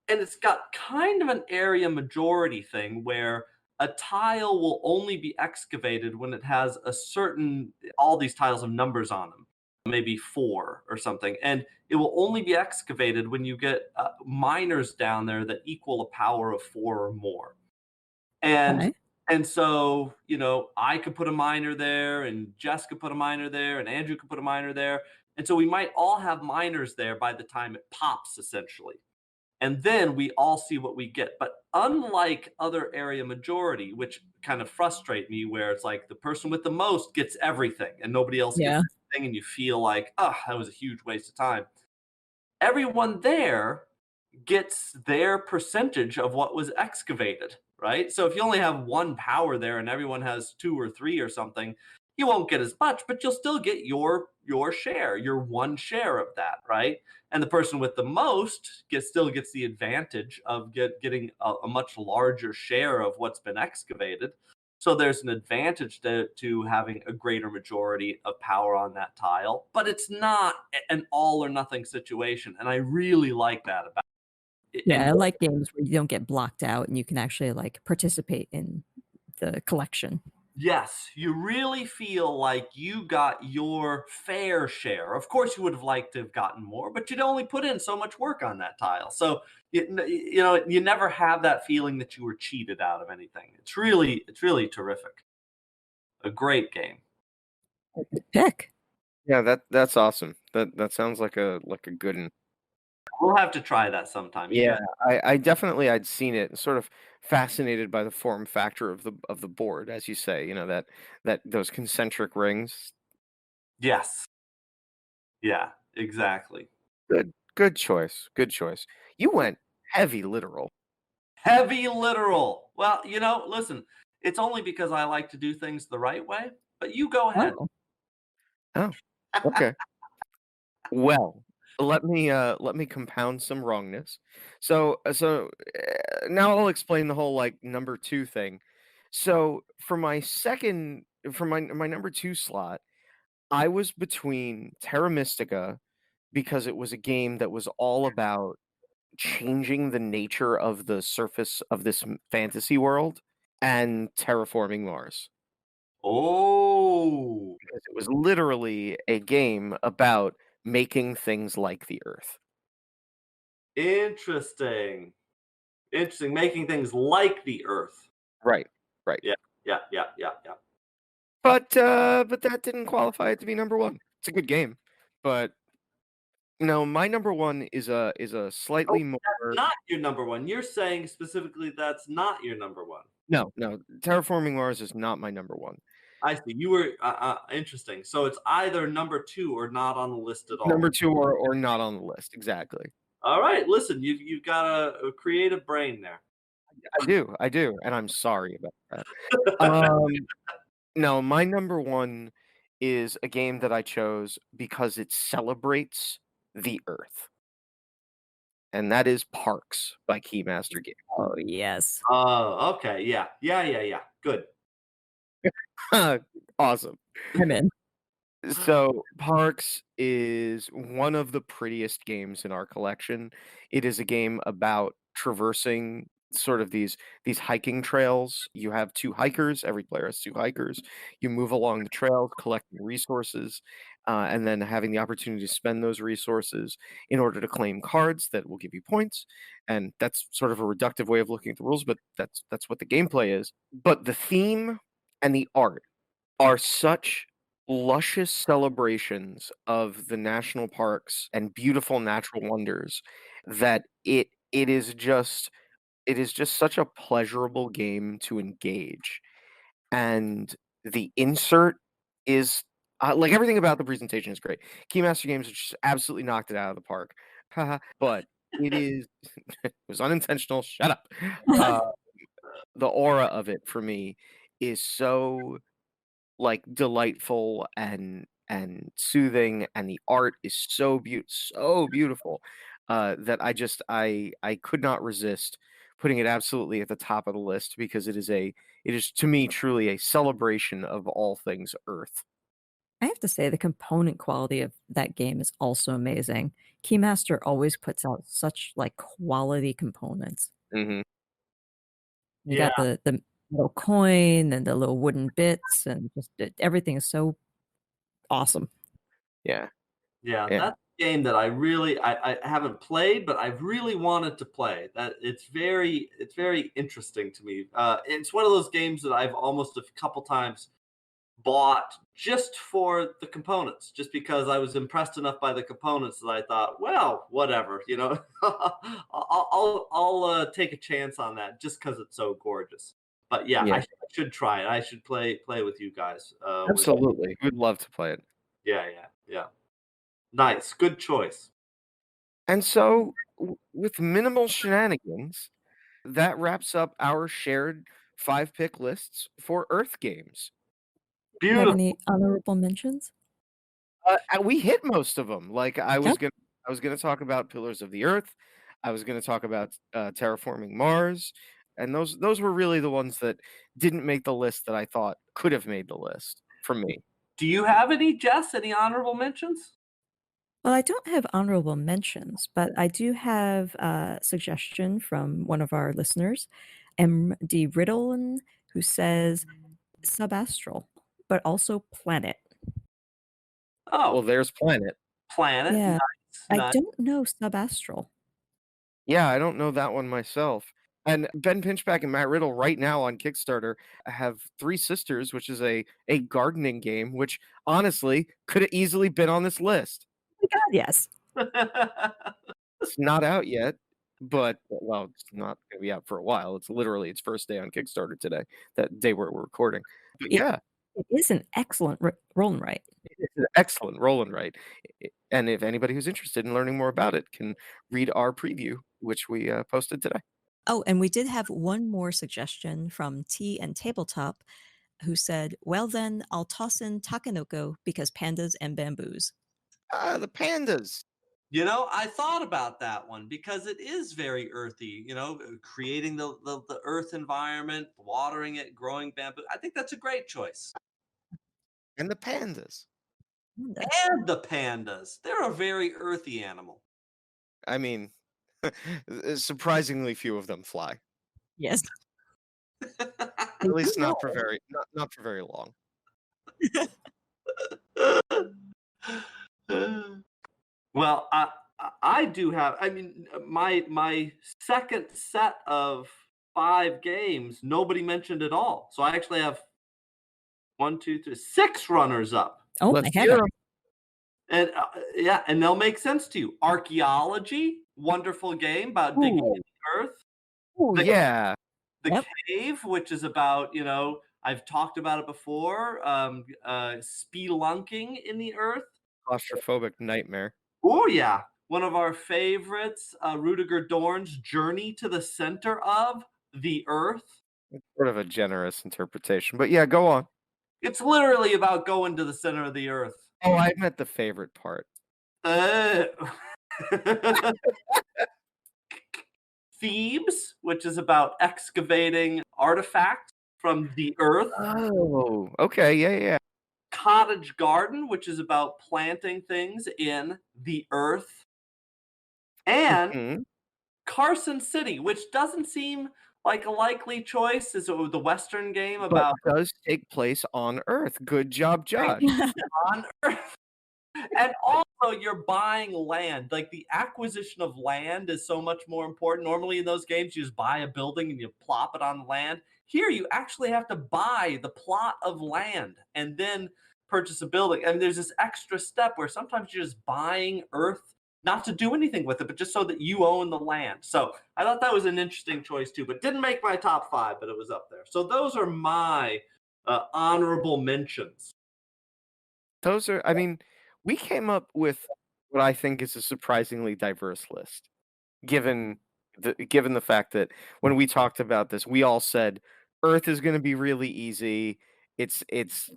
and it's got kind of an area majority thing where a tile will only be excavated when it has a certain, all these tiles have numbers on them, maybe 4 or something, and it will only be excavated when you get miners down there that equal a power of 4 or more. And Okay. so, I could put a miner there, and Jess could put a miner there, and Andrew could put a miner there. And so we might all have miners there by the time it pops, essentially. And then we all see what we get. But unlike other area majority, which kind of frustrate me, where it's like the person with the most gets everything and nobody else gets Yeah. anything, and you feel like, oh, that was a huge waste of time. Everyone there gets their percentage of what was excavated, right? So if you only have 1 power there and everyone has 2 or 3 or something, you won't get as much, but you'll still get your share, your 1 share of that, right? And the person with the most still gets the advantage of getting a much larger share of what's been excavated. So there's an advantage to having a greater majority of power on that tile, but it's not an all or nothing situation, and I really like that about it. Yeah, And I like games where you don't get blocked out and you can actually, like, participate in the collection. yes, you really feel like you got your fair share. Of course, you would have liked to have gotten more, but you'd only put in so much work on that tile. So you never have that feeling that you were cheated out of anything. It's really terrific. A great game. Good pick. Yeah, that's awesome. That sounds like a good one. We'll have to try that sometime. You Yeah, bet. I definitely I'd seen it, sort of fascinated by the form factor of the board, as you say, that those concentric rings. Yes. Yeah. Exactly. Good choice. Good choice. You went heavy literal. Heavy literal. Well, listen. It's only because I like to do things the right way. But you go ahead. Oh, Oh, okay. Well, let me compound some wrongness. Now I'll explain the whole like number 2 thing. So for my number 2 slot, I was between Terra Mystica because it was a game that was all about changing the nature of the surface of this fantasy world, and Terraforming Mars. Oh. Because it was literally a game about making things like the Earth. Interesting. Interesting. Making things like the Earth. Right, right. Yeah. Yeah. Yeah. Yeah. Yeah. But that didn't qualify it to be number 1. It's a good game, but no, my number 1 is a Oh, slightly more. that's not your number one. You're saying specifically that's not your number one. No, Terraforming Mars is not my number 1. I see. You were interesting. So it's either number 2 or not on the list at all. Number 2 or not on the list, exactly. All right. Listen, you've got a creative brain there. I do, and I'm sorry about that. Um, no, my number 1 is a game that I chose because it celebrates the Earth, and that is Parks by Keymaster Games. oh, yes. Oh, okay. Yeah. Yeah. Yeah. Yeah. Good. Awesome. I'm in. So, Parks is one of the prettiest games in our collection. It is a game about traversing sort of these hiking trails. You have 2 hikers, every player has 2 hikers. You move along the trail collecting resources, and then having the opportunity to spend those resources in order to claim cards that will give you points. And that's sort of a reductive way of looking at the rules, but that's what the gameplay is. But the theme and the art are such luscious celebrations of the national parks and beautiful natural wonders that it is just such a pleasurable game to engage. And the insert is like everything about the presentation is great. Keymaster Games just absolutely knocked it out of the park. But it is it was unintentional. Shut up. Uh, the aura of it for me is so like delightful and soothing, and the art is so beautiful that I could not resist putting it absolutely at the top of the list because it is to me truly a celebration of all things Earth. I have to say the component quality of that game is also amazing. Keymaster always puts out such, like, quality components. Hmm. You Yeah. got the little coin and the little wooden bits, and just everything is so awesome. Yeah. Yeah, Yeah. that's a game that I haven't played, but I've really wanted to play. That it's very interesting to me. It's one of those games that I've almost a couple times bought just for the components, just because I was impressed enough by the components that I thought, well, whatever, I'll take a chance on that just because it's so gorgeous. But yeah, Yeah. I should try it. I should play with you guys. Absolutely. We'd love to play it. Yeah. Nice, good choice. And so, with minimal shenanigans, that wraps up our shared 5 pick lists for Earth games. Do you have Beautiful. any honorable mentions? We hit most of them. Like I Okay. was gonna talk about Pillars of the Earth. I was gonna talk about Terraforming Mars, and those were really the ones that didn't make the list that I thought could have made the list for me. Do you have any, Jess? Any honorable mentions? Well, I don't have honorable mentions, but I do have a suggestion from one of our listeners, MD Riddlen, who says subastral, but also planet. Oh, Well, there's Planet. Planet. Yeah, Nice, I nice. don't know subastral. Yeah, I don't know that one myself. And Ben Pinchback and Matt Riddle right now on Kickstarter have Three Sisters, which is a gardening game, which honestly could have easily been on this list. Oh my God, yes. It's not out yet, but well, it's not gonna be out for a while. It's literally its first day on Kickstarter today, that day we're recording. But It yeah, it is an excellent roll and write. it's an excellent roll and write. And if anybody who's interested in learning more about it can read our preview, which we posted today. Oh, and we did have one more suggestion from Tea and Tabletop, who said, "Well then, I'll toss in Takenoko because pandas and bamboos." Ah, the pandas. I thought about that one because it is very earthy, creating the earth environment, watering it, growing bamboo. I think that's a great choice. And the pandas. Panda. And the pandas. They're a very earthy animal. I mean, surprisingly few of them fly. Yes. At least not for not for very long. Well, I do have. I mean, my second set of 5 games, nobody mentioned at all. So I actually have 1, 2, 3, 6 runners up, Oh my Let's hear heaven. 'em. and yeah, and they'll make sense to you. Archaeology, wonderful game about digging Ooh. into the earth. Ooh, The- yeah. The Yep. Cave, which is about, I've talked about it before, spelunking in the earth. Claustrophobic nightmare. Oh yeah, one of our favorites, Rudiger Dorn's Journey to the Center of the Earth. Sort of a generous interpretation, but yeah, go on. It's literally about going to the center of the earth. Oh, I meant the favorite part. Thebes, which is about excavating artifacts from the earth. Oh, okay, yeah. Cottage Garden, which is about planting things in the earth. And Mhm. Carson City, which doesn't seem like a likely choice, is the Western game But about does take place on Earth. Good job, Josh. on Earth. And also, you're buying land. Like, the acquisition of land is so much more important. Normally, in those games, you just buy a building and you plop it on land. Here, you actually have to buy the plot of land and then purchase a building. And there's this extra step where sometimes you're just buying earth, not to do anything with it, but just so that you own the land. So I thought that was an interesting choice too, but didn't make my top 5, but it was up there. So those are my honorable mentions. Those are, I mean, we came up with what I think is a surprisingly diverse list, given the fact that when we talked about this, we all said Earth is going to be really easy. It's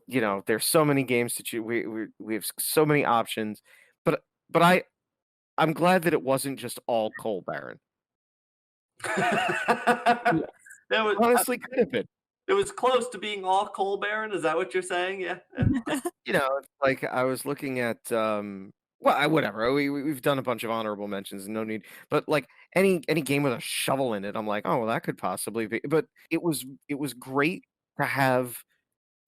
there's so many games to choose. We have so many options, but I'm glad that it wasn't just all Coal Baron. It was, Honestly, could have been. it was close to being all Coal Baron. Is that what you're saying? Yeah. It's like I was looking at Well, whatever. We've done a bunch of honorable mentions, no need. But like any game with a shovel in it, I'm like, oh well, that could possibly be. But it was great to have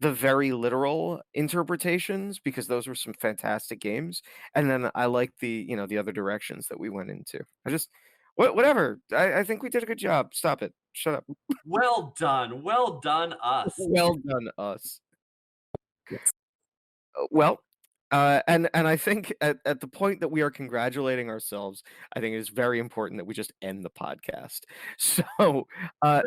the very literal interpretations because those were some fantastic games. And then I like the other directions that we went into. I just whatever. I think we did a good job. Stop it. Shut up. Well done, us. Well done, us. Yes. Well, and I think at the point that we are congratulating ourselves, I think it is very important that we just end the podcast. So,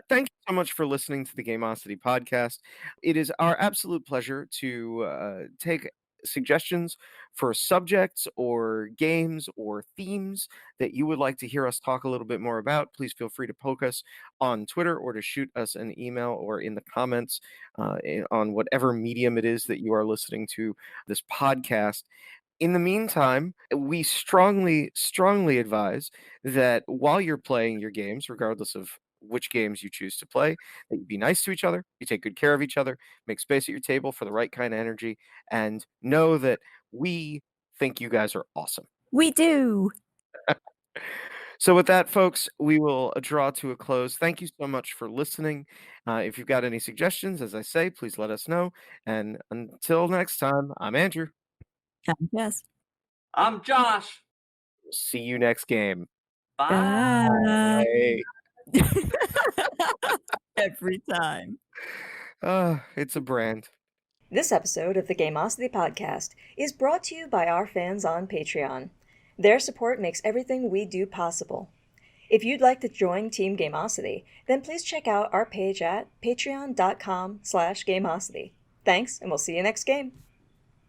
thank you so much for listening to the Gameosity podcast. It is our absolute pleasure to take suggestions for subjects or games or themes that you would like to hear us talk a little bit more about. Please feel free to poke us on Twitter or to shoot us an email or in the comments on whatever medium it is that you are listening to this podcast. In the meantime, we strongly, strongly advise that while you're playing your games, regardless of which games you choose to play, that you be nice to each other, you take good care of each other, make space at your table for the right kind of energy, and know that we think you guys are awesome. We do. So with that, folks, we will draw to a close. Thank you so much for listening. If you've got any suggestions, as I say, please let us know. And until next time, I'm Andrew. Yes. I'm Josh. See you next game. Bye. Bye. Every time. It's a brand. This episode of the Gameosity podcast is brought to you by our fans on Patreon. Their support makes everything we do possible. If you'd like to join Team Gameosity, then please check out our page at patreon.com/Gameosity. Thanks, and we'll see you next game.